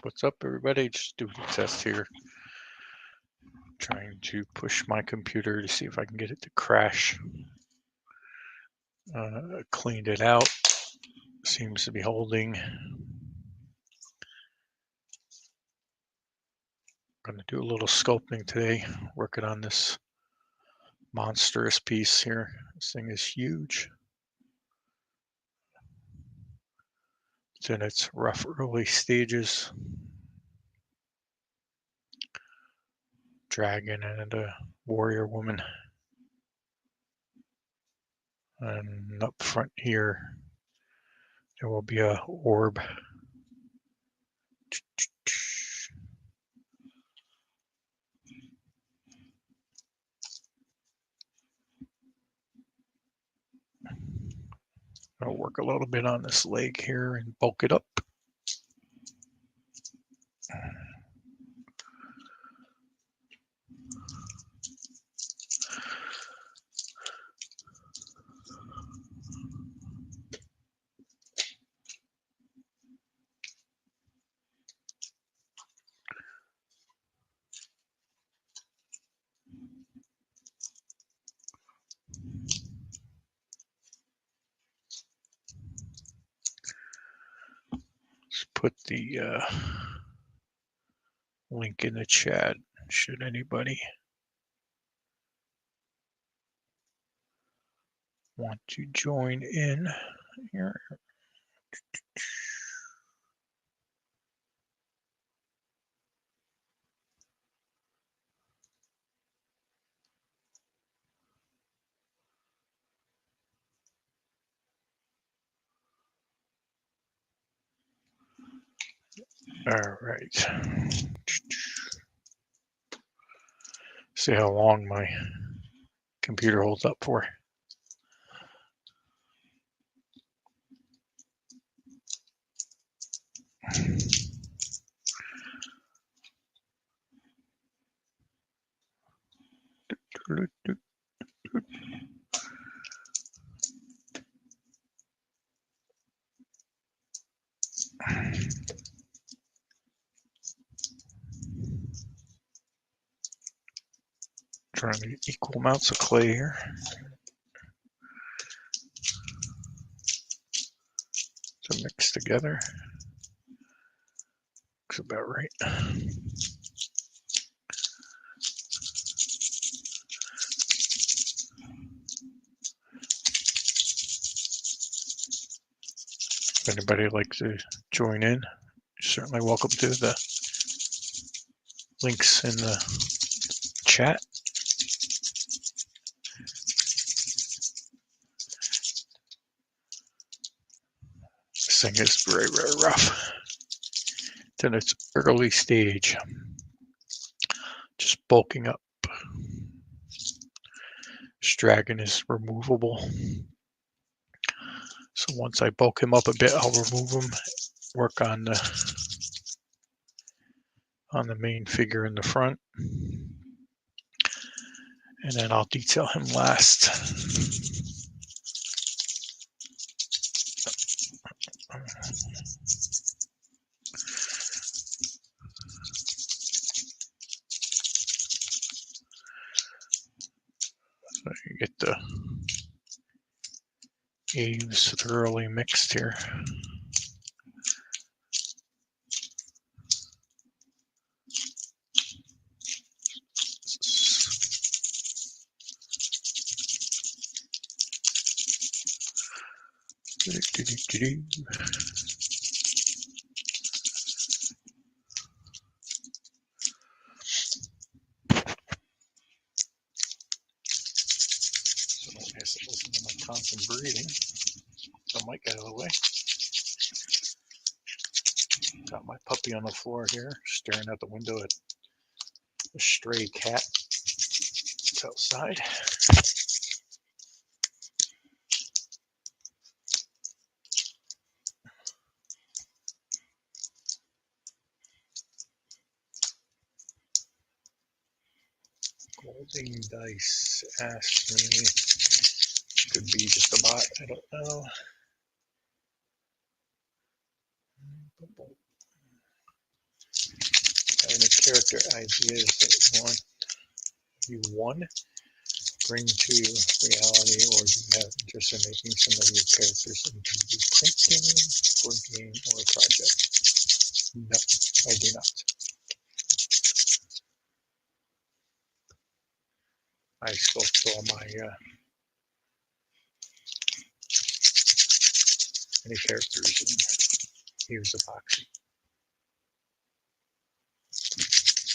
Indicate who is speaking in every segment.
Speaker 1: What's up, everybody? Just doing a test here. Trying to push my computer to see if I can get it to crash. Cleaned it out. Seems to be holding. Going to do a little sculpting today. Working on this monstrous piece here. This thing is huge. It's in its rough early stages. Dragon and a warrior woman. And up front here, there will be a orb. I'll work a little bit on this leg here and bulk it up. Let's put the link in the chat, should anybody want to join in here. All right. See how long my computer holds up for. Trying to get equal amounts of clay here. To mix together. Looks about right. If anybody would like to join in, you're certainly welcome to. The links in the chat. This thing is very, very rough. It's in its early stage. Just bulking up. This dragon is removable. So once I bulk him up a bit, I'll remove him, work on the main figure in the front, and then I'll detail him last. So you get the Aves thoroughly mixed here. So I guess it listen to my constant breathing. So I might get out of the way. Got my puppy on the floor here, staring out the window at a stray cat. It's outside. Holding dice asked me, could be just a bot, I don't know. character ideas that you want bring to reality, or do you have interest in making some of your characters into the print game for game or project? No, I do not. I sculpt all my any characters and use epoxy.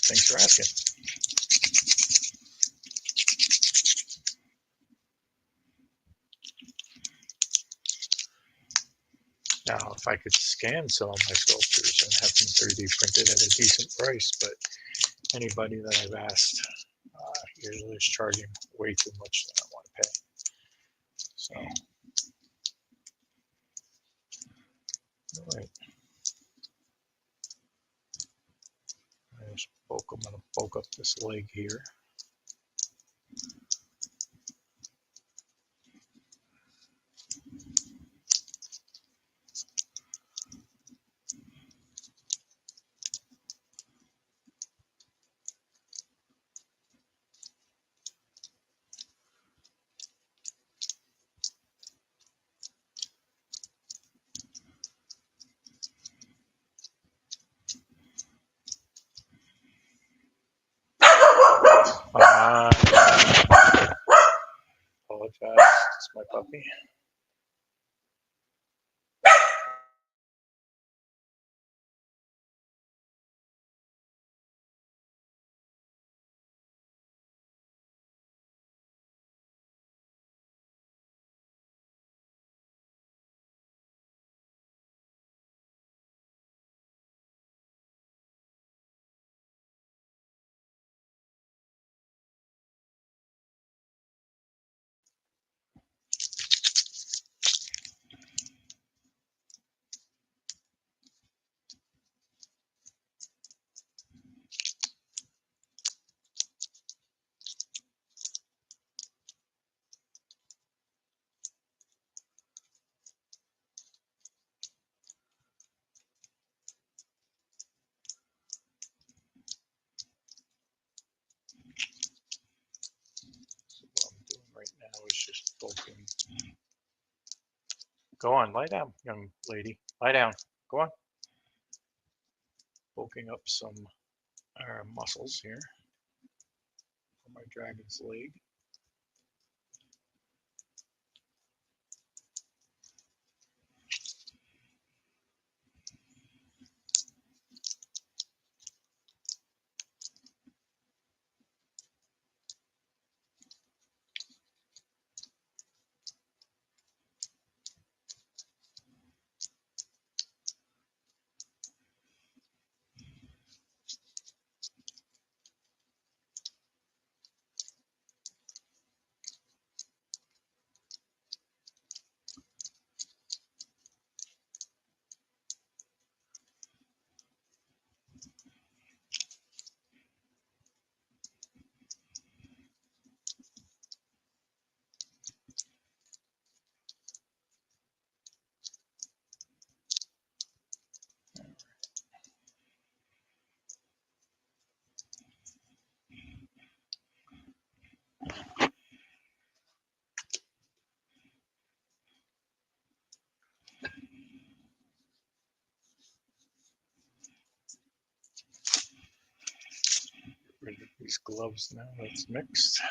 Speaker 1: Thanks for asking. Now, if I could scan some of my sculptures and have them 3D printed at a decent price, but anybody that I've asked usually is charging way too much than I want to pay. So, all right. I'm going to bulk up this leg here. Apologize, it's my puppy. What I'm doing right now is just bulking. Go on, lie down, young lady. Lie down. Go on. Bulking up some muscles here for my dragon's leg. Get rid of these gloves now, that's mixed.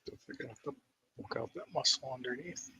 Speaker 1: Don't forget to poke out that muscle underneath.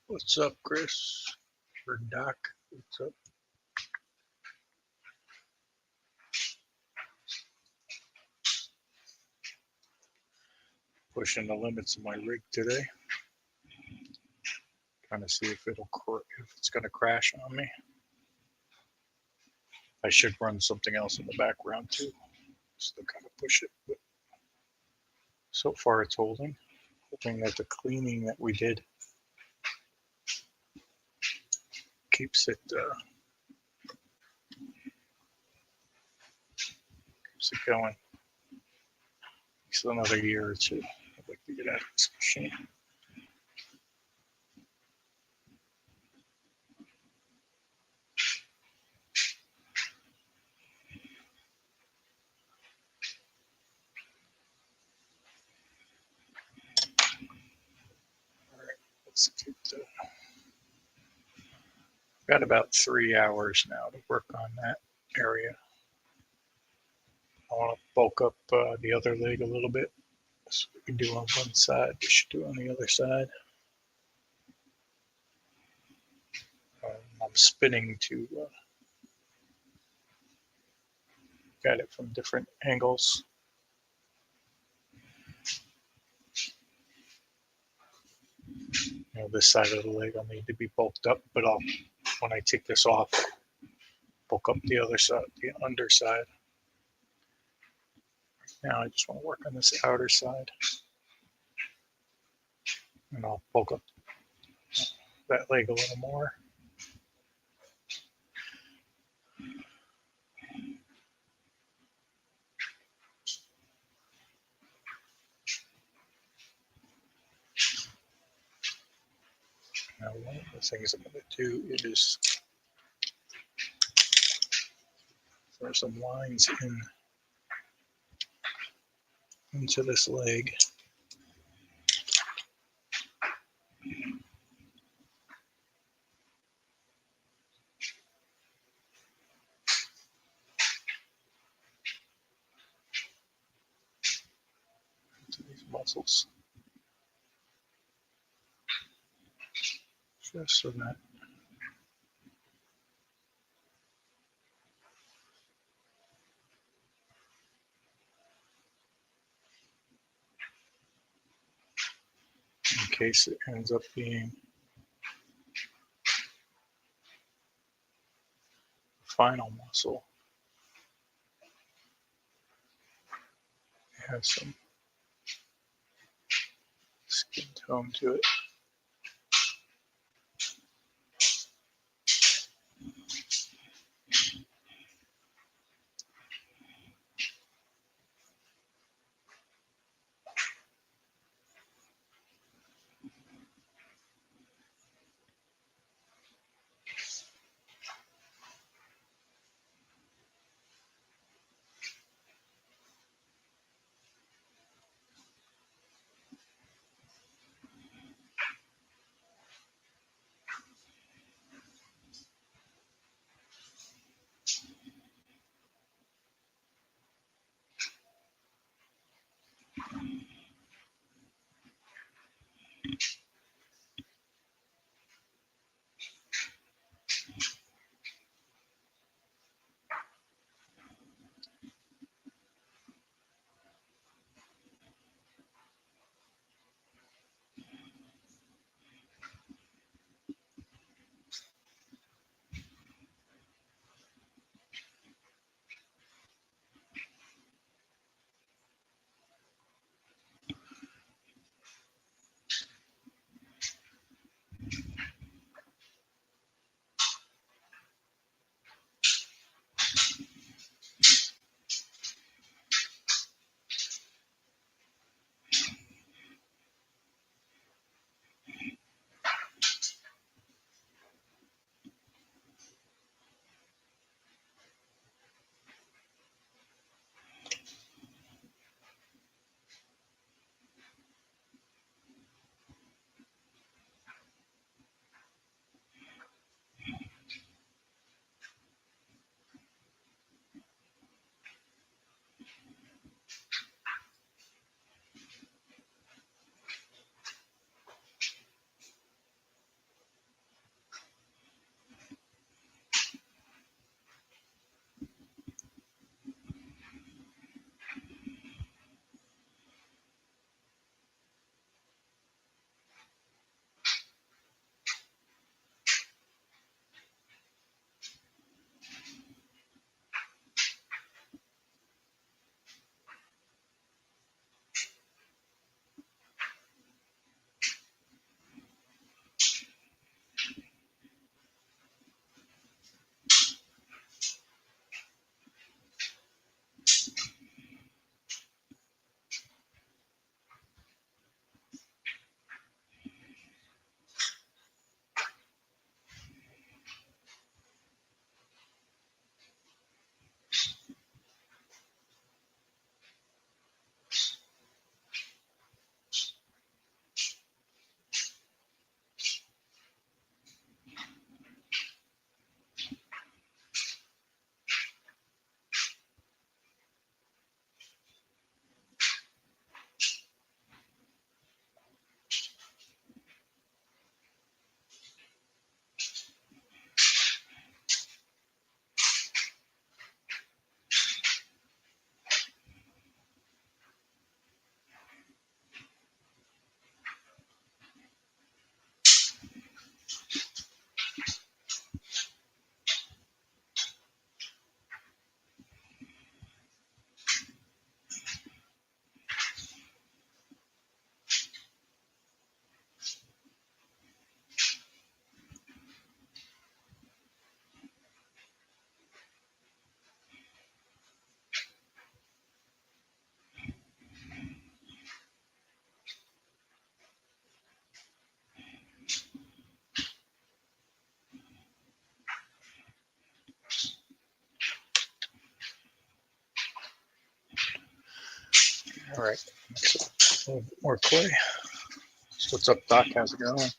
Speaker 1: What's up, Chris? Or Doc? What's up? Pushing the limits of my rig today. Trying to see if it's going to crash on me. I should run something else in the background too, just to kind of push it. But so far, it's holding. Hoping that the cleaning that we did keeps it going. It's another year or two. I'd like to get out of this machine. All right, let's get got about 3 hours now to work on that area. I want to bulk up the other leg a little bit. So we can do on one side, we should do on the other side. I'm spinning to get it from different angles. This side of the leg will need to be bulked up, but when I take this off, bulk up the other side, the underside. Now I just want to work on this outer side, and I'll bulk up that leg a little more. Now one of the things I'm going to do is throw some lines into this leg. Into these muscles. Just so that in case it ends up being the final muscle, it has some skin tone to it. All right, a little bit more clay. So what's up, Doc? How's it going?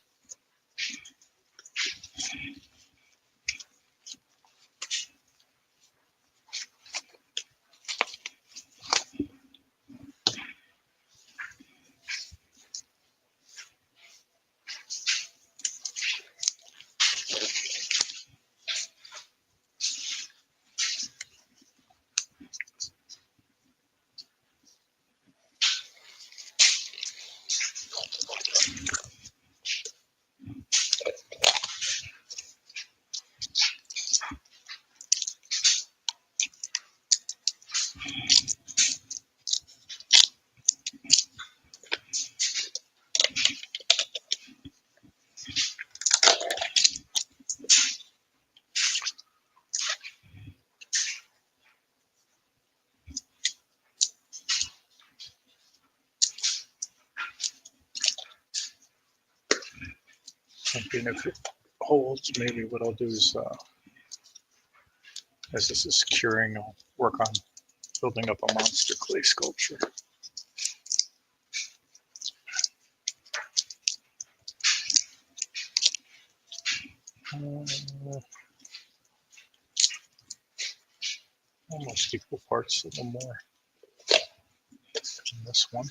Speaker 1: Thinking if it holds, maybe what I'll do is, as this is curing, I'll work on building up a monster clay sculpture. Almost equal parts, a little more in this one.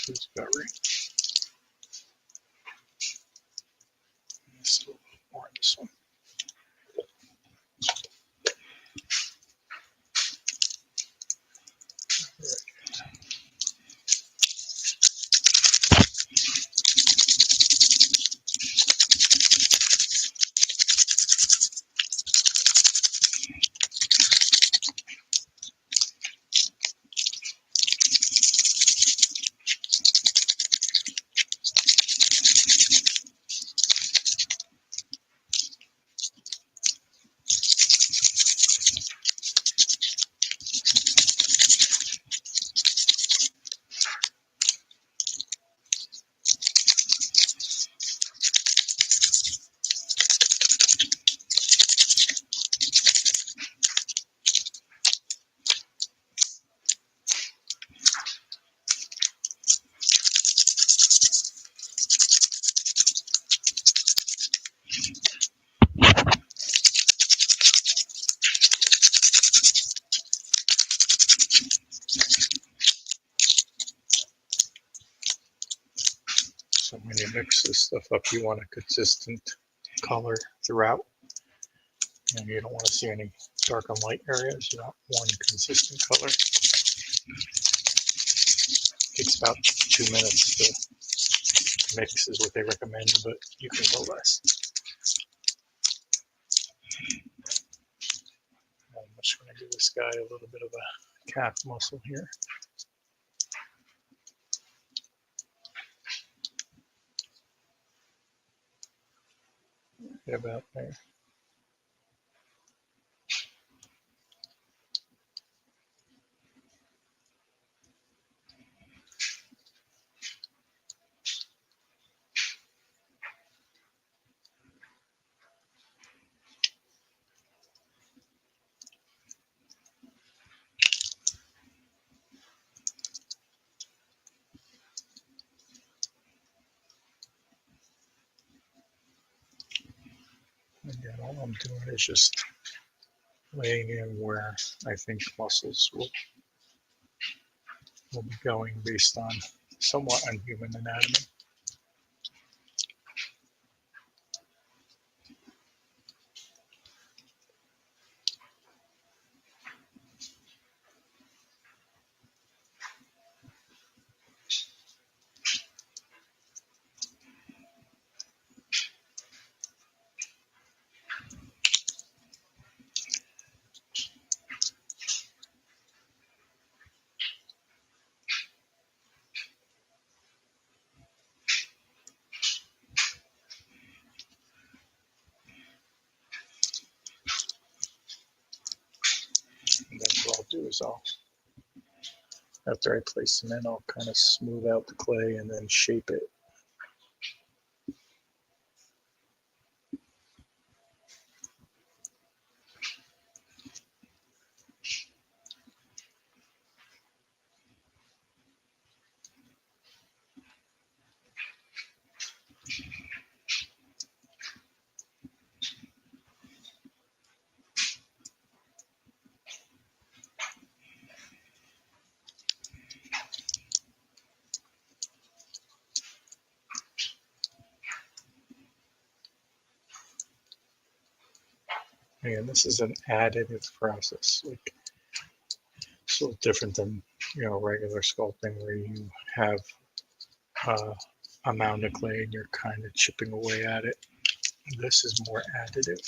Speaker 1: That's about right. Just a little bit more in this one. So when you mix this stuff up, you want a consistent color throughout, and you don't want to see any dark and light areas. You want one consistent color. It takes about 2 minutes to mix is what they recommend, but you can go less. I'm just going to give this guy a little bit of a calf muscle here. About there. Again, all I'm doing is just laying in where I think muscles will be going based on somewhat on human anatomy. And then what I'll do is after I place them in, I'll kind of smooth out the clay and then shape it. And this is an additive process. Like, it's a little different than, regular sculpting where you have a mound of clay and you're kind of chipping away at it. This is more additive.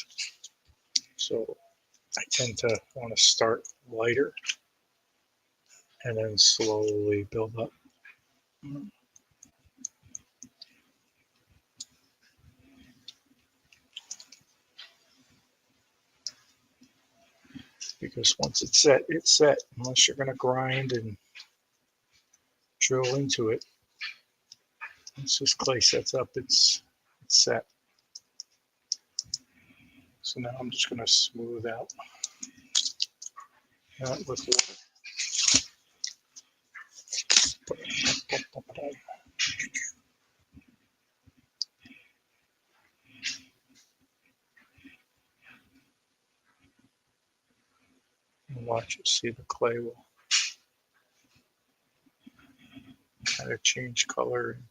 Speaker 1: So I tend to want to start lighter and then slowly build up. Because once it's set, it's set. Unless you're going to grind and drill into it. Once this clay sets up, it's set. So now I'm just going to smooth out that with water. And watch, you see the clay will kind of change color and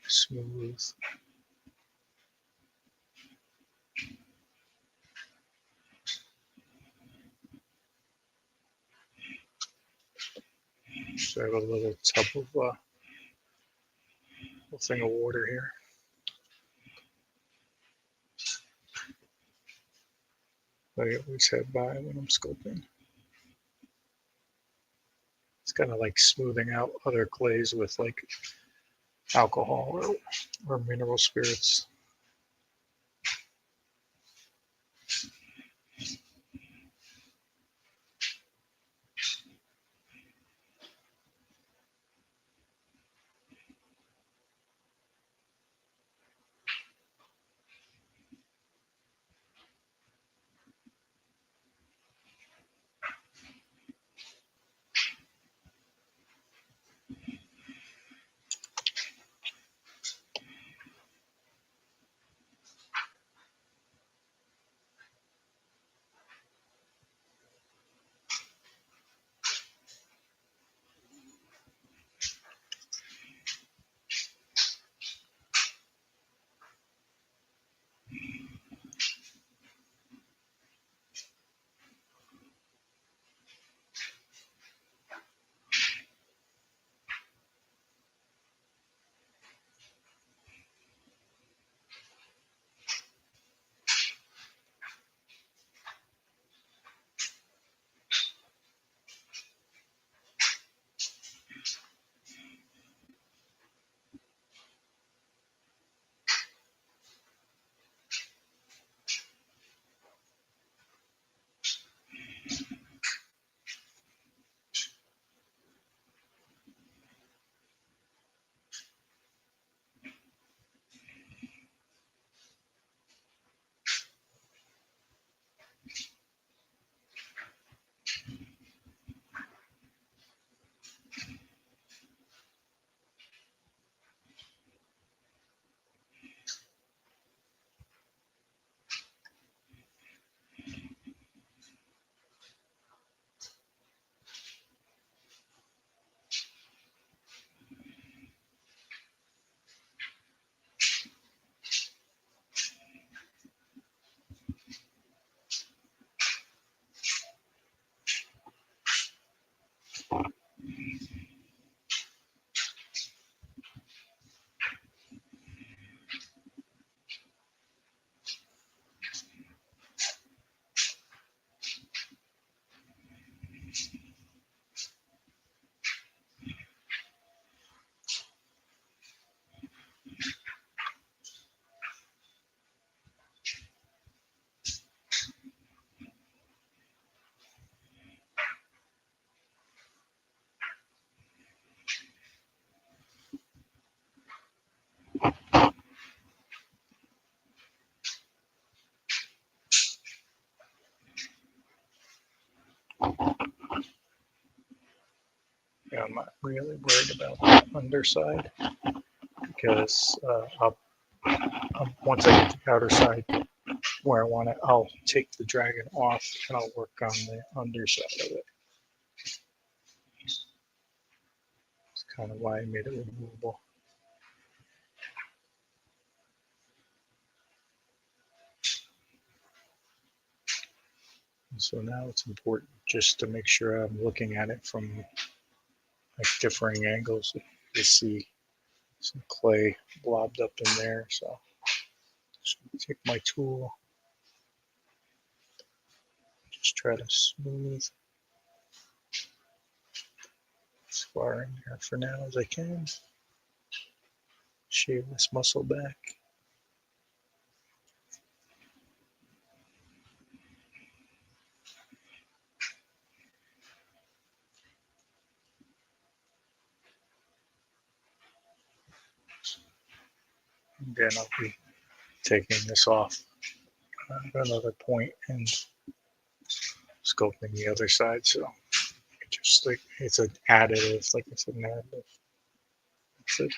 Speaker 1: smooth. So I have a little tub of little thing of water here. I always head by when I'm sculpting. It's kind of like smoothing out other clays with like alcohol or mineral spirits. Yeah, I'm not really worried about the underside because once I get the outer side where I want it, I'll take the dragon off and I'll work on the underside of it. That's kind of why I made it removable. And so now it's important just to make sure I'm looking at it from like differing angles. You see some clay blobbed up in there, so just take my tool, just try to smooth as far in there for now as I can. Shave this muscle back. And then I'll be taking this off at another point and sculpting the other side. So just like it's an additive, like I said, an additive. That's it.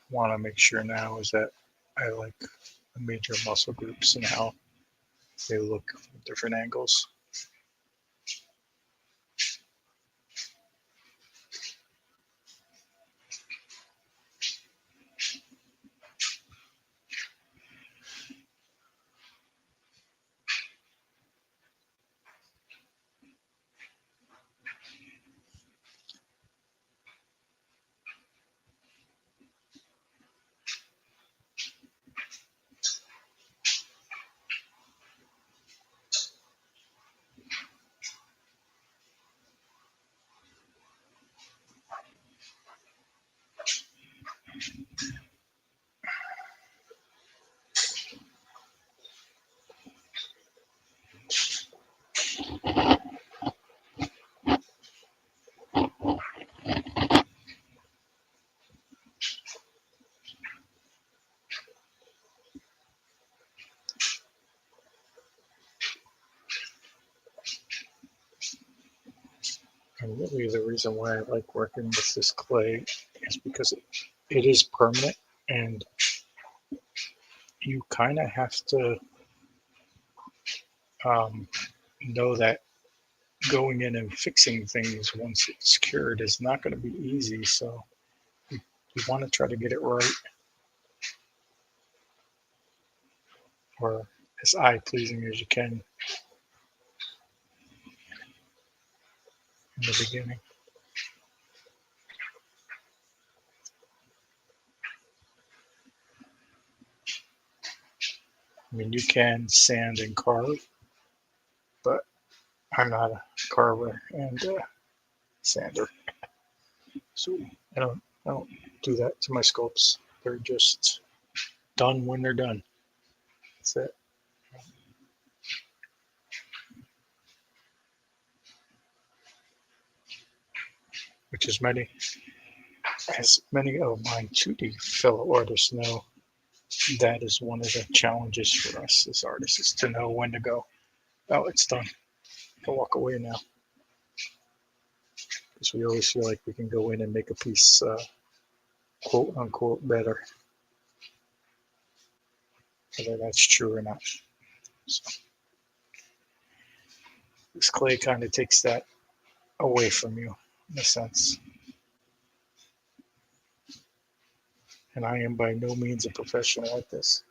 Speaker 1: Want to make sure now is that I like the major muscle groups and how they look from different angles. And really the reason why I like working with this clay is because it is permanent, and you kind of have to know that going in and fixing things once it's cured is not going to be easy. So you want to try to get it right, or as eye pleasing as you can in the beginning. I mean, you can sand and carve, but I'm not a carver and sander, so I don't do that to my sculpts. They're just done when they're done. That's it. Which is as many of my 2D fellow artists know, that is one of the challenges for us as artists, is to know when to go, oh, it's done, I can walk away now. Because we always feel like we can go in and make a piece quote unquote better, whether that's true or not. So this clay kind of takes that away from you in a sense. And I am by no means a professional at this.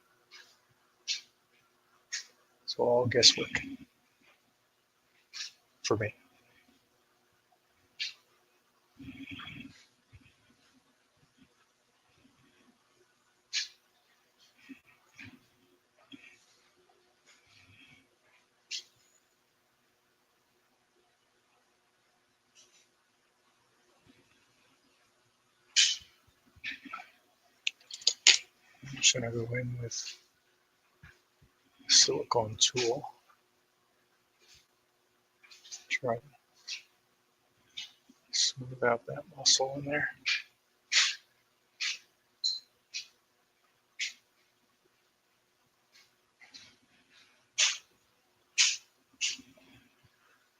Speaker 1: It's all guesswork for me. I'm just going to go in with a silicone tool. Try to smooth out that muscle in there.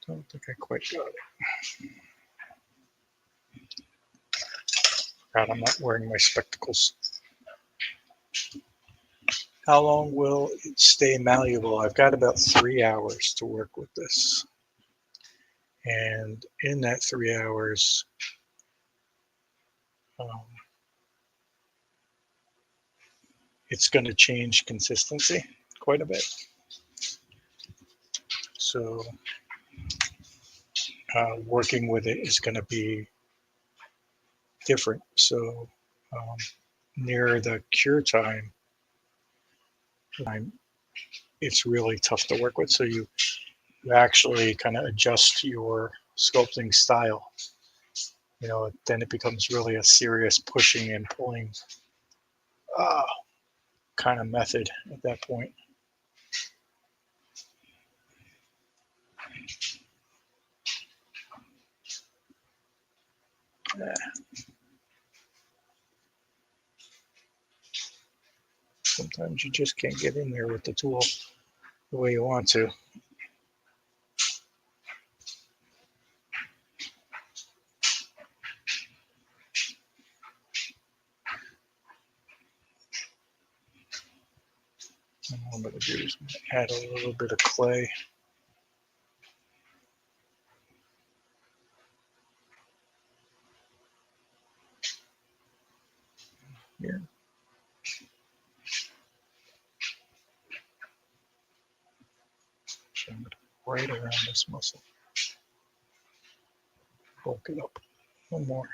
Speaker 1: Don't think I quite got it. God, I'm not wearing my spectacles. How long will it stay malleable? I've got about 3 hours to work with this. And in that 3 hours, it's going to change consistency quite a bit. So working with it is going to be different. So near the cure time, it's really tough to work with. So you actually kind of adjust your sculpting style. You know, then it becomes really a serious pushing and pulling kind of method at that point. Sometimes you just can't get in there with the tool the way you want to. And what I'm going to do is add a little bit of clay. Here. So I'm going to right around this muscle. Bulk it up. One more.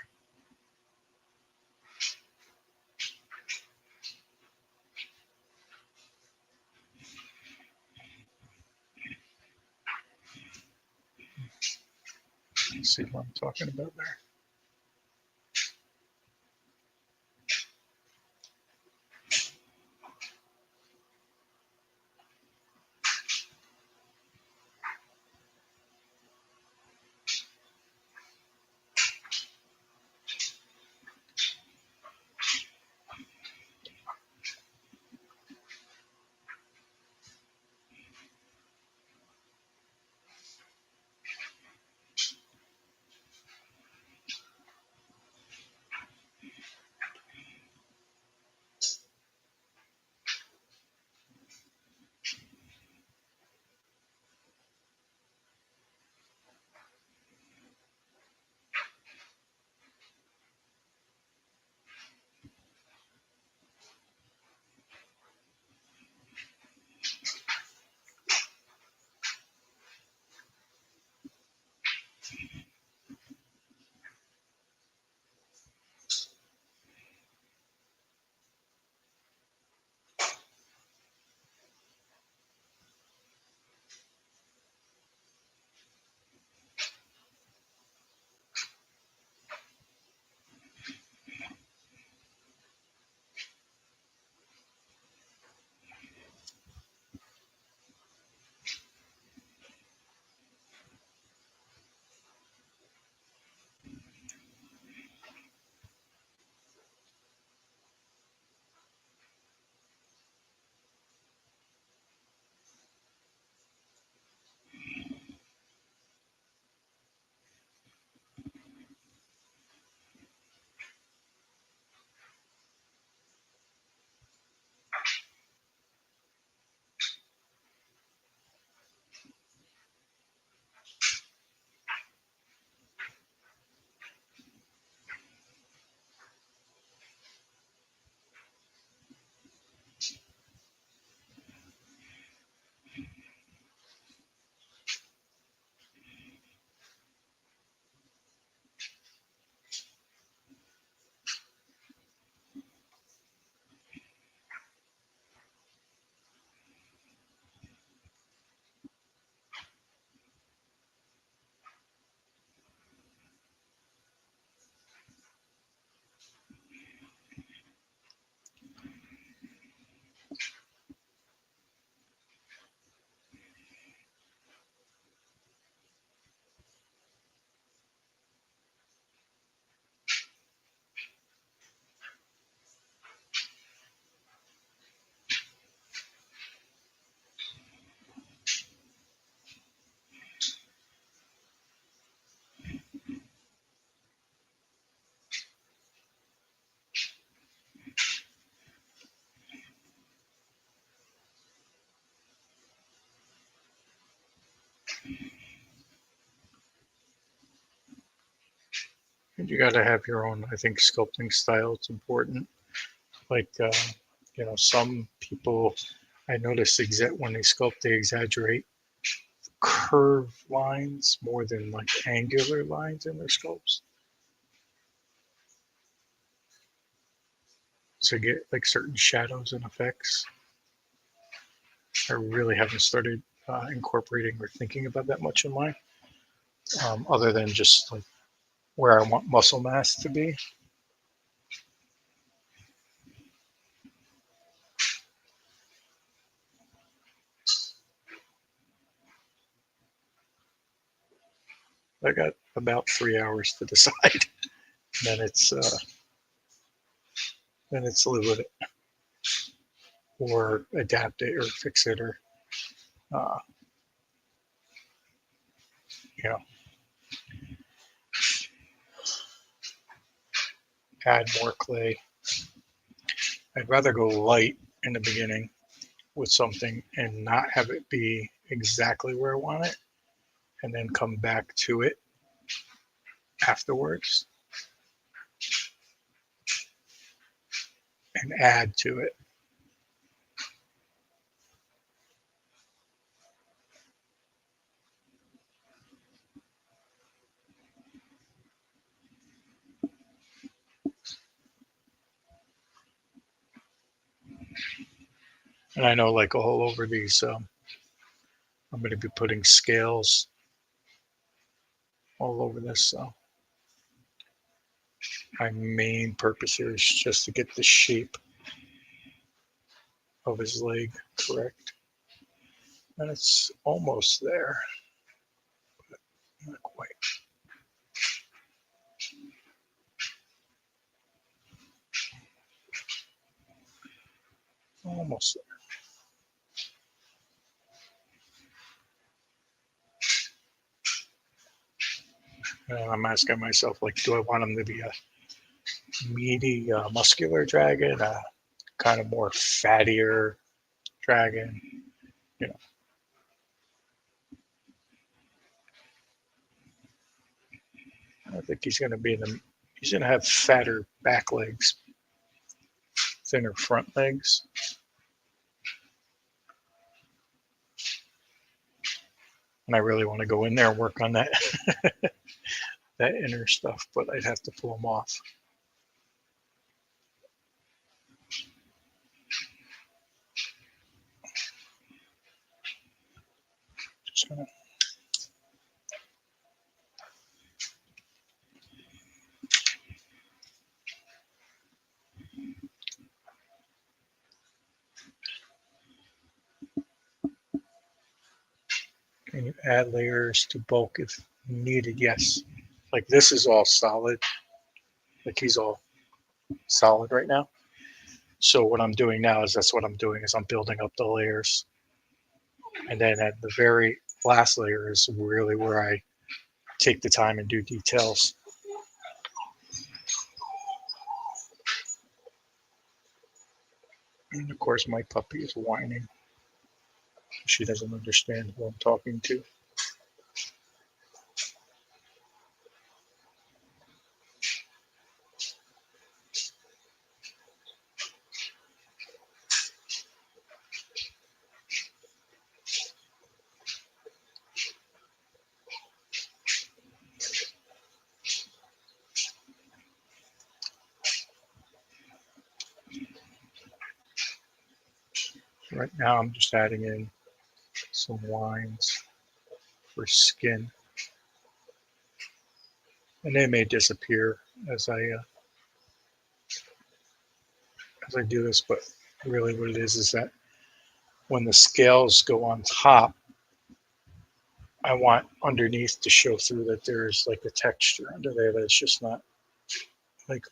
Speaker 1: See what I'm talking about there. And you got to have your own, I think, sculpting style. It's important. Like You know, some people, I notice when they sculpt, they exaggerate curved lines more than like angular lines in their sculpts. So you get like certain shadows and effects. I really haven't started incorporating or thinking about that much in mine, other than just like where I want muscle mass to be. I got about 3 hours to decide. then it's live with it, or adapt it, or fix it, or uh, you know, add more clay. I'd rather go light in the beginning with something and not have it be exactly where I want it, and then come back to it afterwards and add to it. And I know, like, all over these, I'm going to be putting scales all over this. So my main purpose here is just to get the shape of his leg correct. And it's almost there, but not quite. Almost there. And I'm asking myself, like, do I want him to be a meaty, muscular dragon, a kind of more fattier dragon? You know, I think he's going to be he's going to have fatter back legs, thinner front legs. And I really want to go in there and work on that that inner stuff, but I'd have to pull them off. Just gonna Can you add layers to bulk if needed? Yes. Like, this is all solid. Like, he's all solid right now. So what I'm doing now is I'm building up the layers. And then at the very last layer is really where I take the time and do details. And of course, my puppy is whining. She doesn't understand who I'm talking to. Right now, I'm just adding in some lines for skin, and they may disappear as I do this. But really, what it is that when the scales go on top, I want underneath to show through that there's like a texture under there that's just not like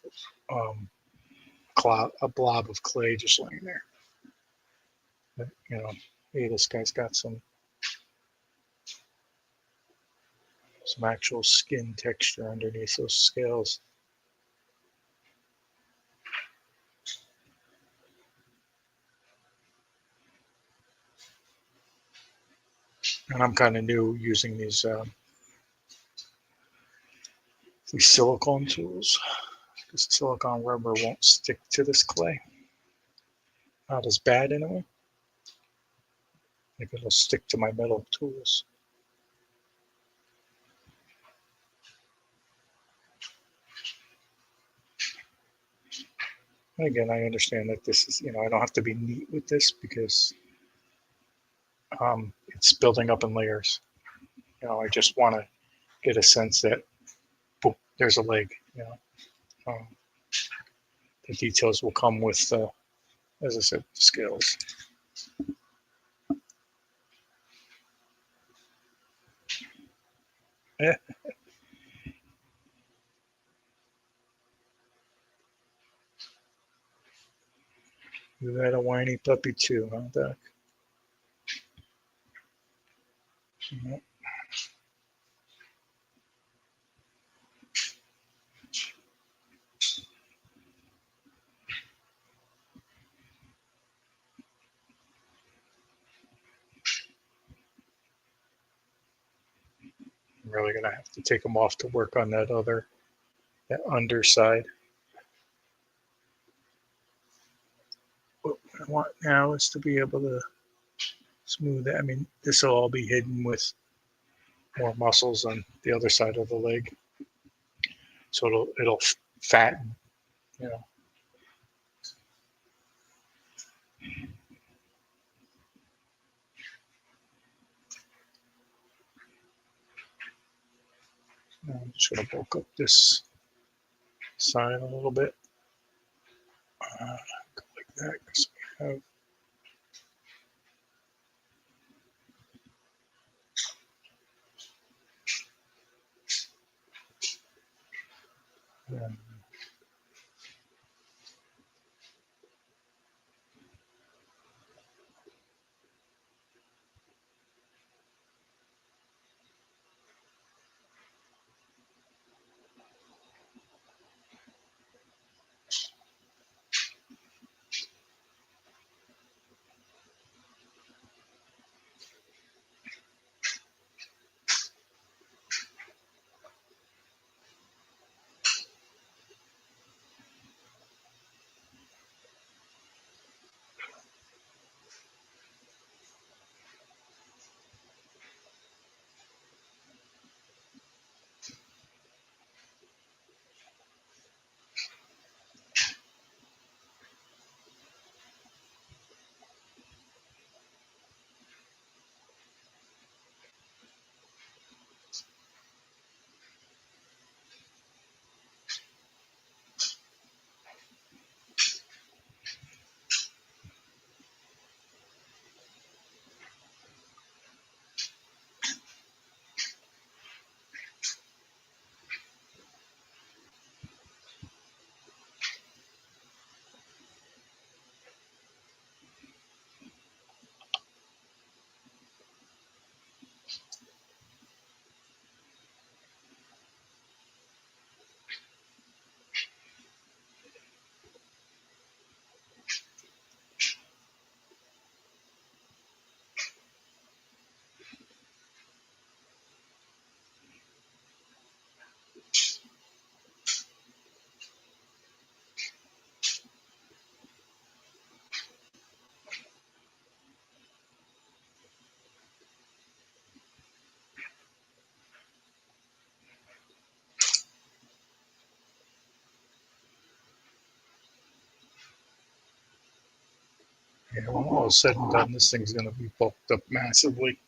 Speaker 1: a blob of clay just laying there. But, you know, hey, this guy's got some actual skin texture underneath those scales. And I'm kind of new using these silicone tools, because silicone rubber won't stick to this clay. not as bad anyway. Like it'll stick to my metal tools. And again, I understand that this is, I don't have to be neat with this because it's building up in layers. I just want to get a sense that, boom, there's a leg. Um, the details will come with, as I said, scales. Eh, you had a whiny puppy too, huh, Doc? Yeah. I'm really gonna have to take them off to work on that underside. What I want now is to be able to smooth it. I mean, this will all be hidden with more muscles on the other side of the leg, so it'll fatten. You know. Now I'm just gonna bulk up this side a little bit, go like that, because we have. Um, Yeah, when all is said and done, this thing's going to be bulked up massively.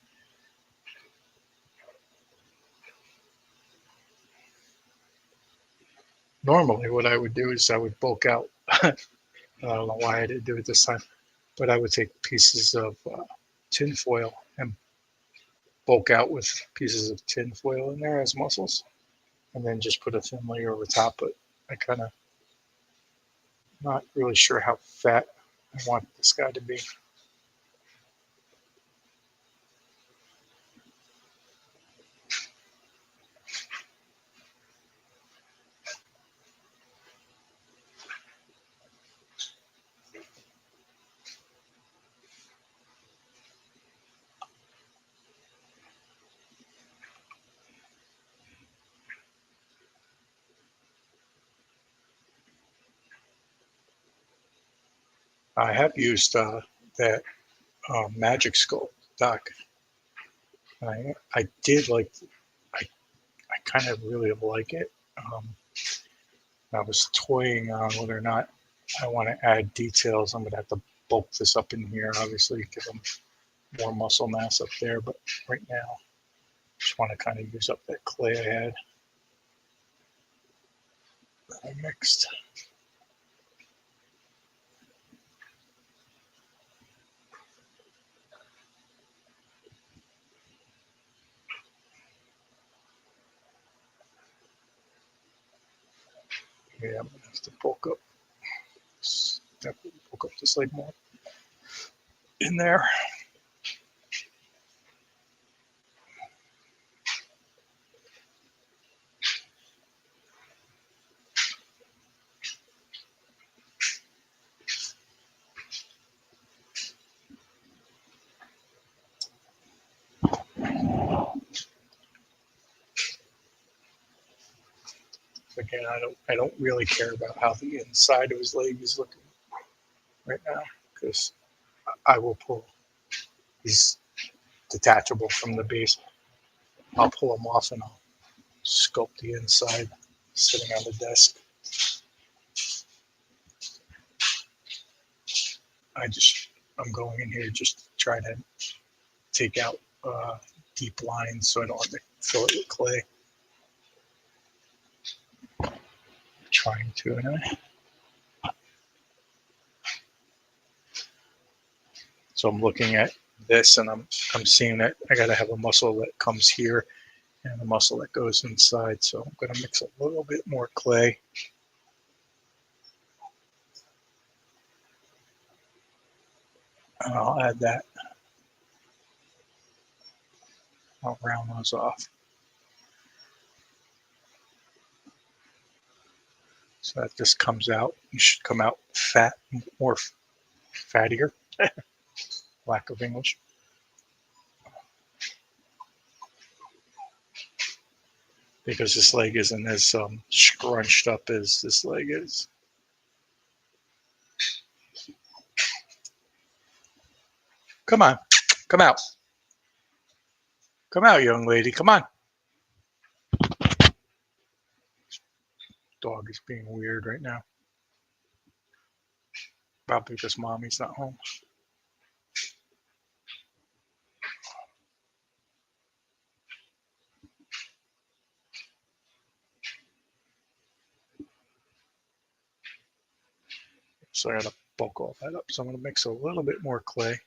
Speaker 1: Normally, what I would do is I would bulk out. I don't know why I didn't do it this time, but I would take pieces of tin foil and bulk out with pieces of tin foil in there as muscles, and then just put a thin layer over top. But I kind of not really sure how fat I want this guy to be. I have used that Magic Sculpt dock. I did like, I kind of really like it. I was toying on whether or not I want to add details. I'm going to have to bulk this up in here, obviously, give them more muscle mass up there. But right now, just want to kind of use up that clay I had that I mixed. Yeah, I'm going to have to bulk up. Definitely bulk up this leg more in there. Again, I don't really care about how the inside of his leg is looking right now, because I will pull. He's detachable from the base. I'll pull him off and I'll sculpt the inside sitting on the desk. I'm going in here just to try to take out deep lines so I don't have to fill it with clay. Trying to anyway. So I'm looking at this and I'm seeing that I got to have a muscle that comes here and a muscle that goes inside. So I'm going to mix a little bit more clay. And I'll add that. I'll round those off. So that just comes out. It should come out fat, or fattier. Lack of English. Because this leg isn't as scrunched up as this leg is. Come on, come out. Come out, young lady, come on. Dog is being weird right now. Probably because mommy's not home. So I gotta bulk all that up. So I'm gonna mix a little bit more clay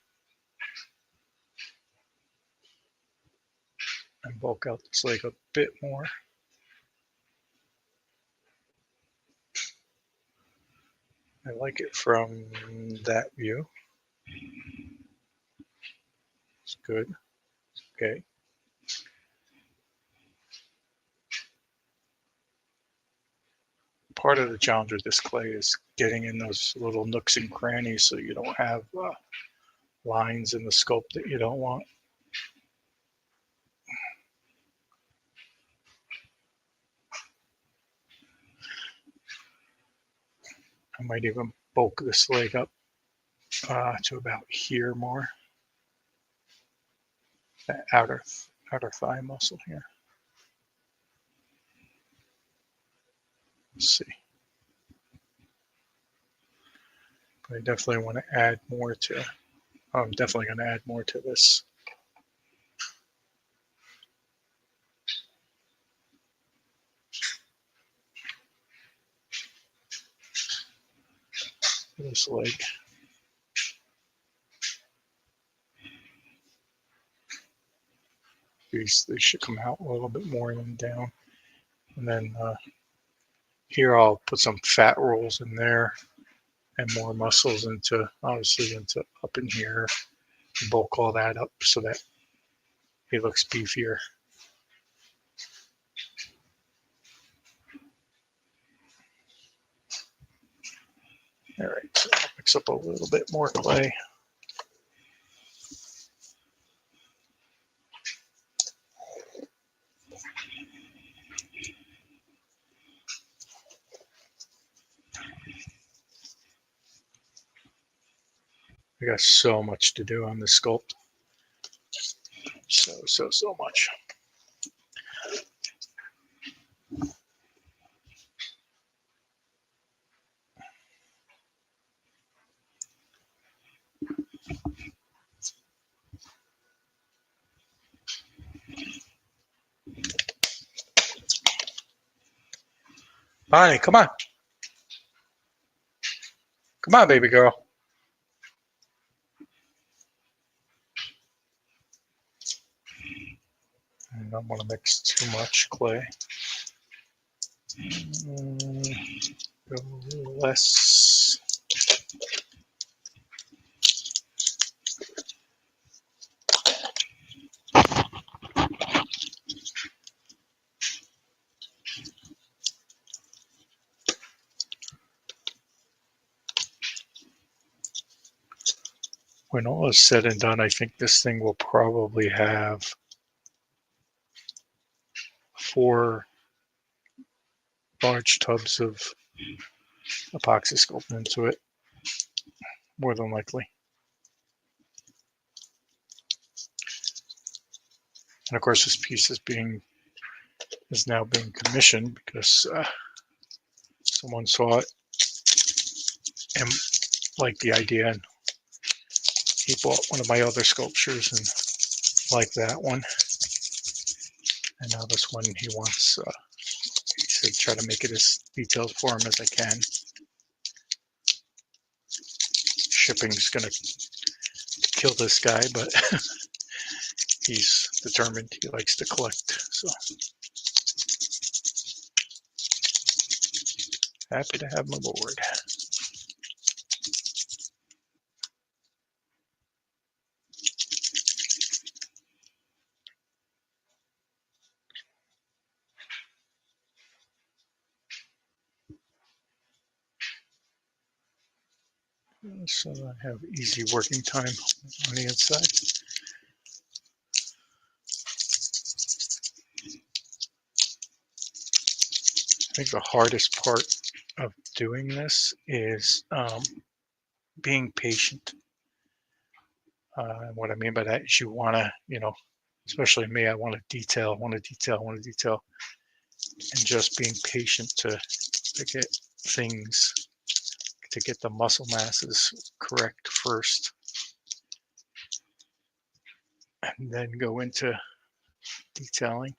Speaker 1: and bulk out this leg a bit more. I like it from that view. It's good. Okay. Part of the challenge with this clay is getting in those little nooks and crannies so you don't have lines in the sculpt that you don't want. I might even bulk this leg up to about here more. That outer thigh muscle here. Let's see. But I definitely want to add more to. I'm definitely going to add more to this. This leg. These should come out a little bit more than down. And then here I'll put some fat rolls in there and more muscles into, obviously, into up in here. Bulk all that up so that he looks beefier. All right, so I'll mix up a little bit more clay. I got so much to do on this sculpt. So much. Bonnie, come on. Come on, baby girl. I don't want to mix too much clay. Go less. When all is said and done, I think this thing will probably have 4 large tubs of epoxy sculpt into it, more than likely. And of course, this piece is now being commissioned because someone saw it and liked the idea, and he bought one of my other sculptures and liked that one. And now this one he wants, he said, try to make it as detailed for him as I can. Shipping's gonna kill this guy, but he's determined. He likes to collect, so happy to have him aboard. So I have easy working time on the inside. I think the hardest part of doing this is being patient. What I mean by that is you want to, especially me, I want to detail, and just being patient to get things, to get the muscle masses correct first, and then go into detailing.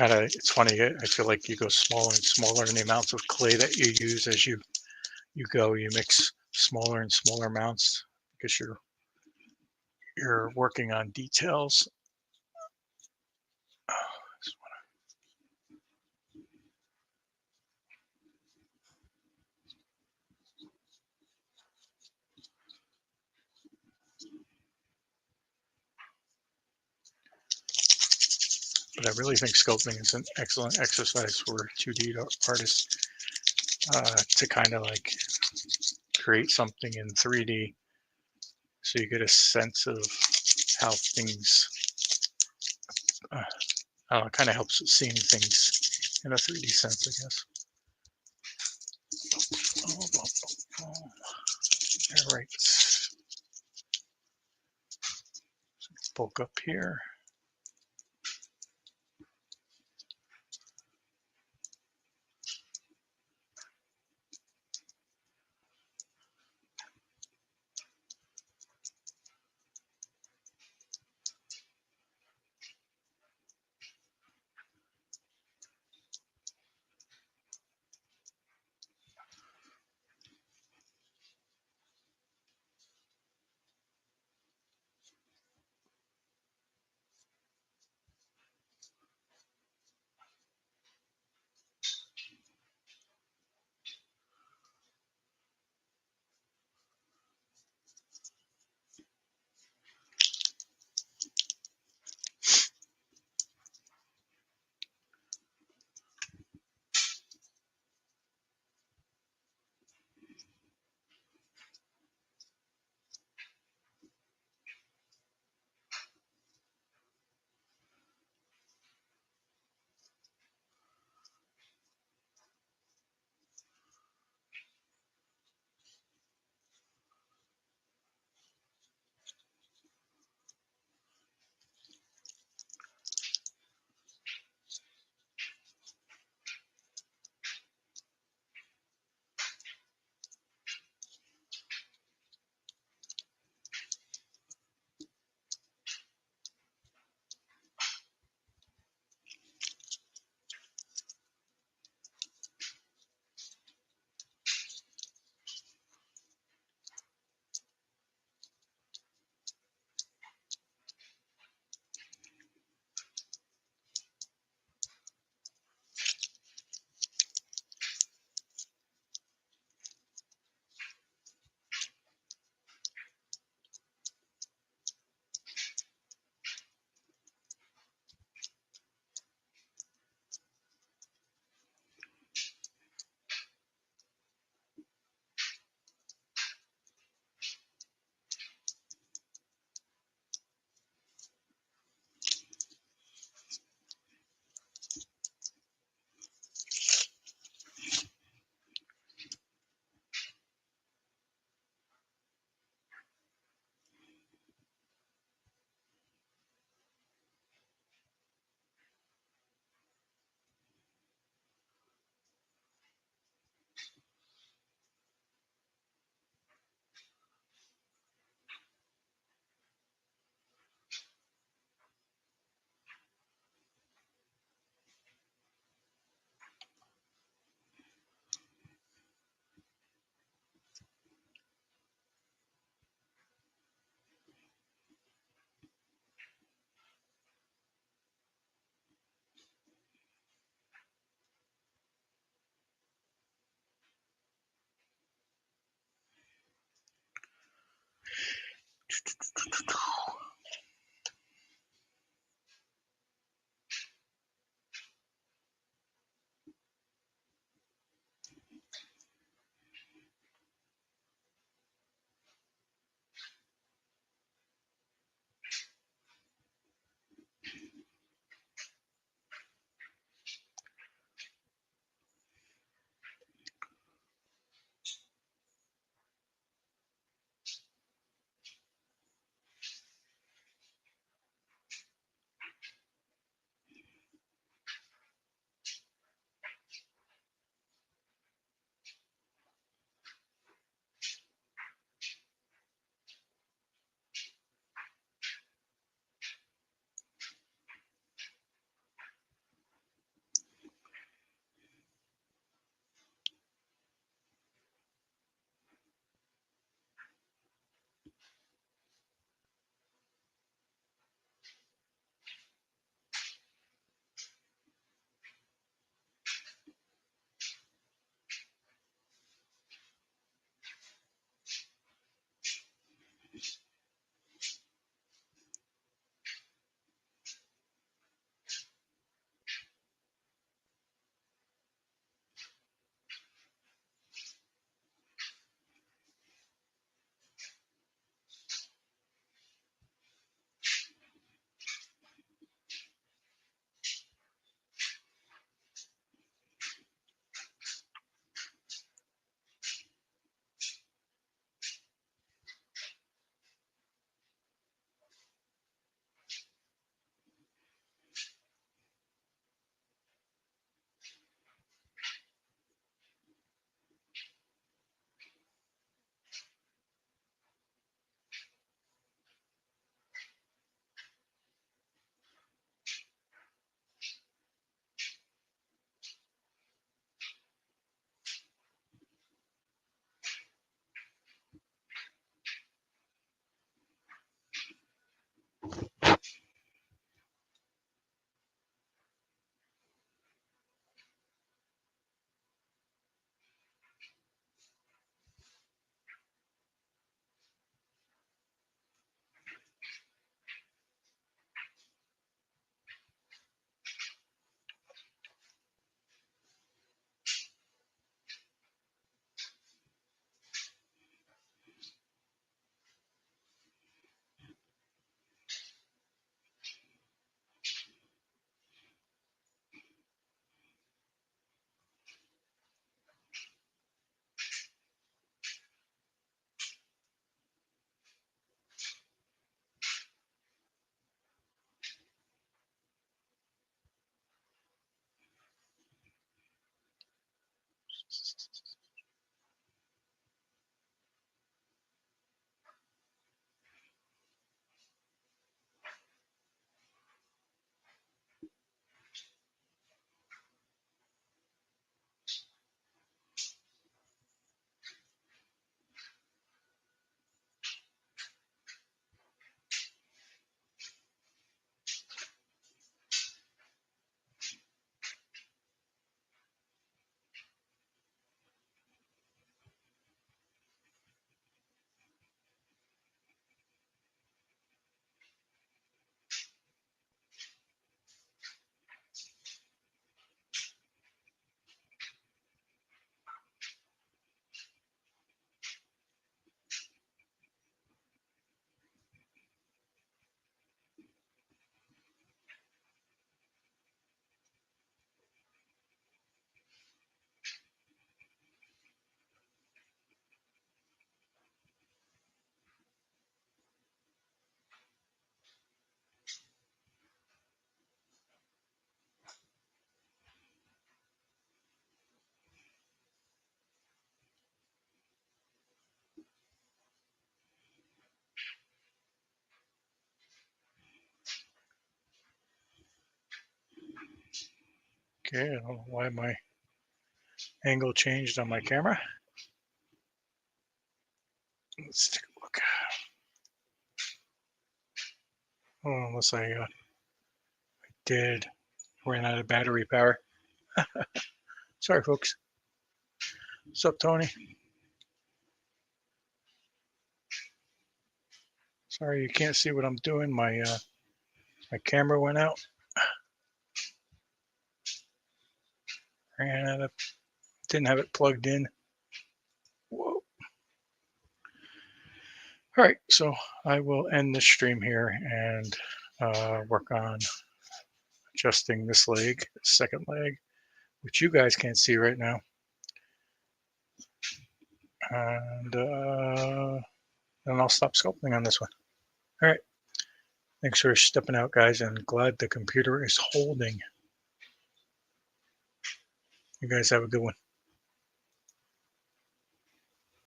Speaker 1: It's funny, I feel like you go smaller and smaller in the amounts of clay that you use as you go. You mix smaller and smaller amounts because you're working on details. But I really think sculpting is an excellent exercise for 2D artists to kind of like create something in 3D, so you get a sense of how things, I don't know, it kind of helps with seeing things in a 3D sense, I guess. All right, bulk up here. Okay, I don't know why my angle changed on my camera. Let's take a look. Oh, unless I did ran out of battery power. Sorry, folks. What's up, Tony? Sorry you can't see what I'm doing. My camera went out. Ran out of, didn't have it plugged in. Whoa. All right, so I will end this stream here and work on adjusting this leg, second leg, which you guys can't see right now. And then I'll stop sculpting on this one. All right. Thanks for stepping out, guys, and glad the computer is holding. You guys have a good one.